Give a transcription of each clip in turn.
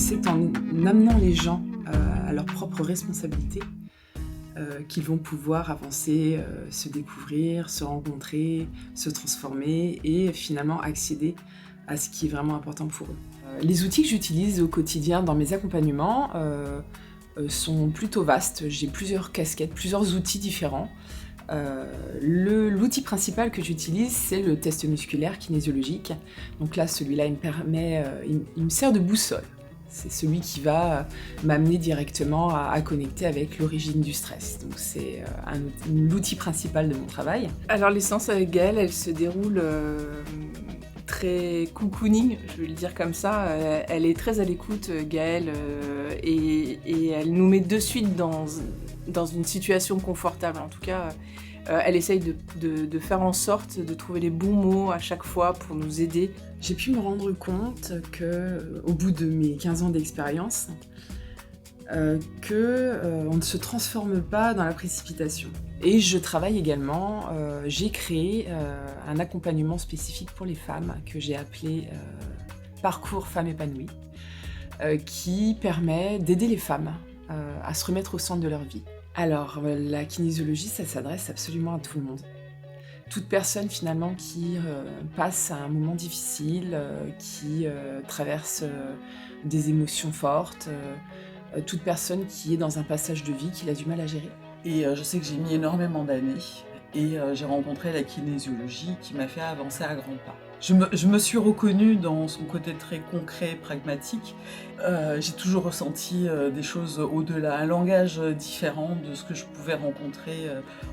c'est en amenant les gens à leur propre responsabilité qu'ils vont pouvoir avancer, se découvrir, se rencontrer, se transformer et finalement accéder à ce qui est vraiment important pour eux. Les outils que j'utilise au quotidien dans mes accompagnements sont plutôt vastes. J'ai plusieurs casquettes, plusieurs outils différents. L'outil principal que j'utilise, c'est le test musculaire kinésiologique. Donc là, celui-là, il me sert de boussole. C'est celui qui va m'amener directement à connecter avec l'origine du stress. Donc c'est l'outil principal de mon travail. Alors les séances avec Gaëlle, elles se déroulent très cocooning, je vais le dire comme ça. Elle est très à l'écoute, Gaëlle, et elle nous met de suite dans une situation confortable. En tout cas, elle essaye de faire en sorte de trouver les bons mots à chaque fois pour nous aider. J'ai pu me rendre compte qu'au bout de mes 15 ans d'expérience, on ne se transforme pas dans la précipitation. Et je travaille également, j'ai créé un accompagnement spécifique pour les femmes que j'ai appelé Parcours Femmes Épanouies, qui permet d'aider les femmes à se remettre au centre de leur vie. Alors, la kinésiologie, ça s'adresse absolument à tout le monde. Toute personne finalement qui passe à un moment difficile, qui traverse des émotions fortes, toute personne qui est dans un passage de vie qu'il a du mal à gérer. Et je sais que j'ai mis énormément d'années et j'ai rencontré la kinésiologie qui m'a fait avancer à grands pas. Je me suis reconnue dans son côté très concret, pragmatique. J'ai toujours ressenti des choses au-delà, un langage différent de ce que je pouvais rencontrer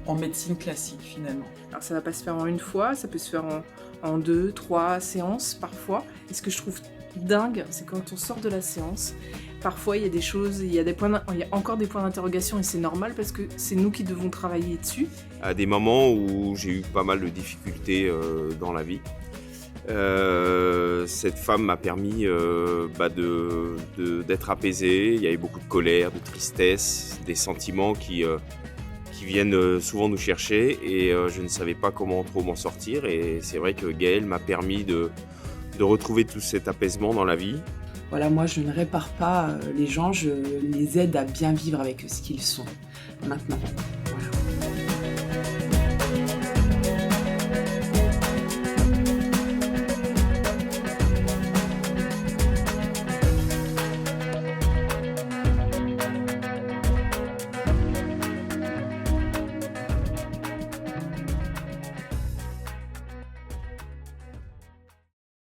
en médecine classique finalement. Alors ça va pas se faire en une fois, ça peut se faire en 2, 3 séances parfois. Et ce que je trouve dingue, c'est quand on sort de la séance, parfois il y a des choses, il y a encore des points d'interrogation et c'est normal parce que c'est nous qui devons travailler dessus. À des moments où j'ai eu pas mal de difficultés dans la vie, cette femme m'a permis d'être apaisé. Il y avait beaucoup de colère, de tristesse, des sentiments qui viennent souvent nous chercher et je ne savais pas comment trop m'en sortir. Et c'est vrai que Gaëlle m'a permis de retrouver tout cet apaisement dans la vie. Voilà, moi je ne répare pas les gens, je les aide à bien vivre avec ce qu'ils sont maintenant. Voilà.